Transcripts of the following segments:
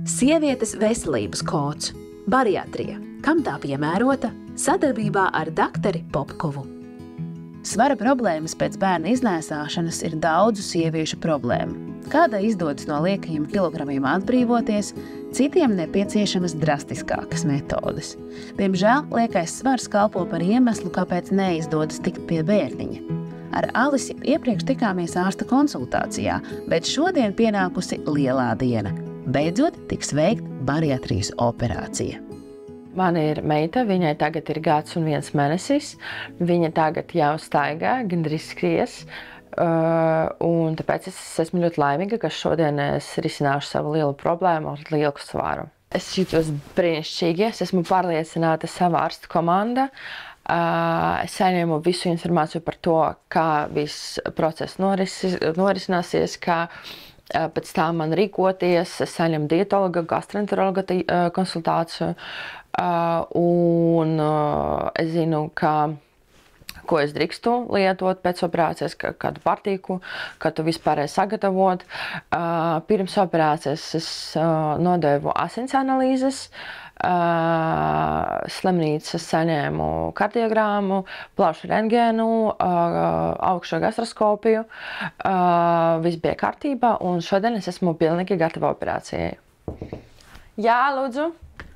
Sievietes veselības kods – bariatrija, kam tā piemērota, sadarbībā ar dakteri Popkovu. Svara problēmas pēc bērna iznēsāšanas ir daudzu sieviešu problēma. Kādai izdodas no liekajiem kilogramiem atbrīvoties, citiem nepieciešamas drastiskākas metodes. Diemžēl liekais svars kalpo par iemeslu, kāpēc neizdodas tikt pie bērniņa. Ar Alisi iepriekš tikāmies ārsta konsultācijā, bet šodien pienākusi lielā diena. Beidzot tiks veikt bariatrijas operācija. Man ir meita, viņai tagad ir 1 gadu un 1 mēnesis. Viņa tagad jau staigā, gandrīz skries. Un tāpēc es esmu ļoti laimīga, ka šodien es risināšu savu lielu problēmu ar lielu svaru. Es jūtos brīnišķīgi, es esmu pārliecināta sava ārsta komanda. Es saņēmu visu informāciju par to, kā viss process norisināsies, kā pēc tam man rīkoties. Es saņemu dietologa, gastroenterologa konsultāciju. Un es zinu, ko es drīkstu lietot pēc operācijas, kādu pārtīku, kā to vispārēji sagatavot. Pirms operācijas es nodevu asins analīzes, slimnīcas saņēmu kardiogrammu, plašu rentgēnu, augšo gastroskopiju. Viss bija kārtībā, un šodien es esmu pilnīgi gatava operācijai. Jā, lūdzu.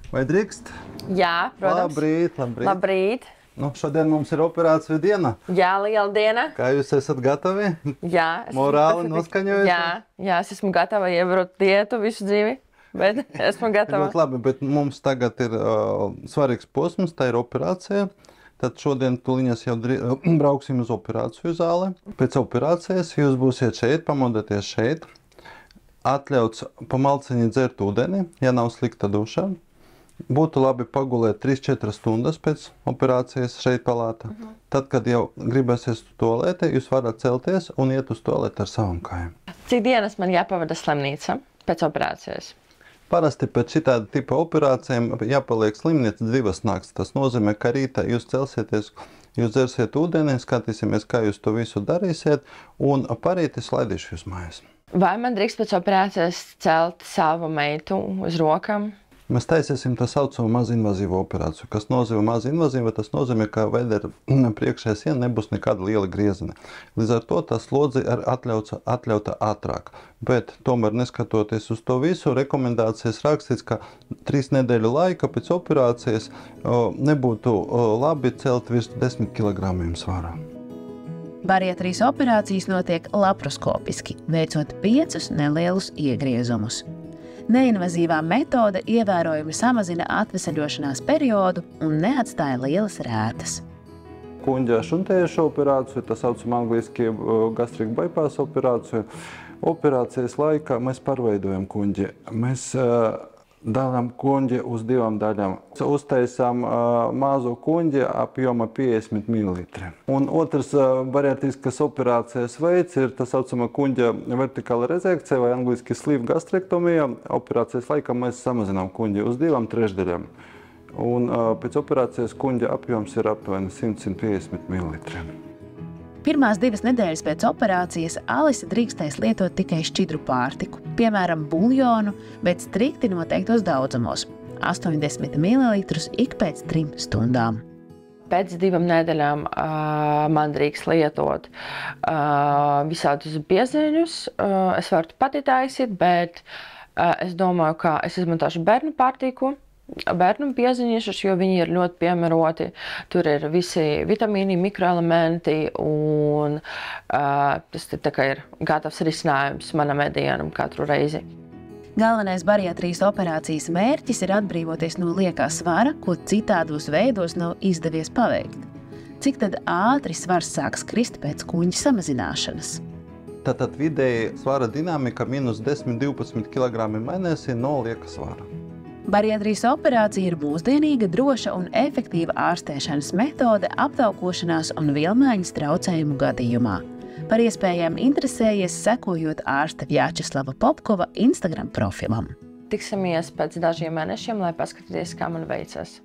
Vai drīkst? Jā, protams. Labrīt, labrīt. Labrīt. Nu, šodien mums ir operācija diena. Jā, liela diena. Kā jūs esat gatavi? Jā. Morāli noskaņojat? Jā, es esmu gatava ievērot dietu visu dzīvi, bet esmu gatava. Ļoti labi, bet mums tagad ir svarīgs posms, tā ir operācija. Tad šodien tuliņas jau brauksim uz operāciju zāli. Pēc operācijas jūs būsiet šeit, pamodieties šeit. Atļauts pa malciņi dzert ūdeni, ja nav slikta duša. Būtu labi pagulēt 3-4 stundas pēc operācijas šeit palātā. Tad, kad jau gribēsies tualētē, jūs varat celties un iet uz tualēti ar savām kājām. Cik dienas man jāpavada slimnīca pēc operācijas? Parasti pēc šitāda tipa operācijām jāpaliek slimnīca 2 naktis. Tas nozīmē, ka rītā jūs celsieties, jūs dzersiet ūdeni, skatīsimies, kā jūs to visu darīsiet, un parīti laidīšu jūs mājās. Vai man drīkst pēc operācijas celt savu meitu uz rokām? Mēs taisīsim tā saucamo mazinvazīvo operāciju. Kas nozīmē mazinvazīva, tas nozīmē, ka vedera priekšējā siena nebūs nekāda liela grieziena. Līdz ar to tā slodze ir atļauta ātrāk. Bet tomēr, neskatoties uz to visu, rekomendācijas rakstīts, ka 3 nedēļu laika pēc operācijas nebūtu labi celt virs 10 kg svārā. Bariatrijas operācijas notiek laparoskopiski, veicot 5 nelielus iegriezumus. Neinvazīvā metode ievērojami samazina atveseļošanās periodu un neatstāja lielas rētas. Kuņģa šuntējuša operācija, tā saucam angliski gastric bypass operāciju. Operācijas laikā mēs pārveidojam kuņģi. Mēs dalām kuņģi uz 2 daļām. Uztaisām mazu kuņģi apjoma 50 ml. Un otrs bariatriskas operācijas veids ir tā saucama kuņģa vertikāla rezekcija vai angliski sleeve gastrektomija. Operācijas laikā mēs samazinām kuņģi uz 2/3. Un pēc operācijas kuņģa apjoms ir aptuveni 100–150 ml. Pirmās 2 nedēļas pēc operācijas Alise drīkstēs lietot tikai šķidru pārtiku, piemēram, buljonu, bet strikti noteiktos daudzumos – 80 ml ik pēc 3 stundām. Pēc 2 nedēļām man drīkst lietot visādus biezeņus. Es varu pati taisīt, bet es domāju, ka es izmantošu bērnu pārtiku. Bērnu biezeņiešus, jo viņi ir ļoti piemēroti. Tur ir visi vitamīni, mikroelementi, un tas tā kā ir gatavs risinājums manam ēdienam katru reizi. Galvenais bariatrijas operācijas mērķis ir atbrīvoties no liekā svara, ko citādos veidos nav izdevies paveikt. Cik tad ātri svars sāks krist pēc kuņģa samazināšanas? Tātad vidēji svara dinamika -10–12 kg mēnesī no lieka svara. Bariatrijas operācija ir mūsdienīga, droša un efektīva ārstēšanas metode aptaukošanās un vielmaiņas traucējumu gadījumā. Par iespējām interesējies, sekojot ārsta Vjačeslava Popkova Instagram profilam. Tiksimies pēc dažiem mēnešiem, lai paskatīties, kā man veicas.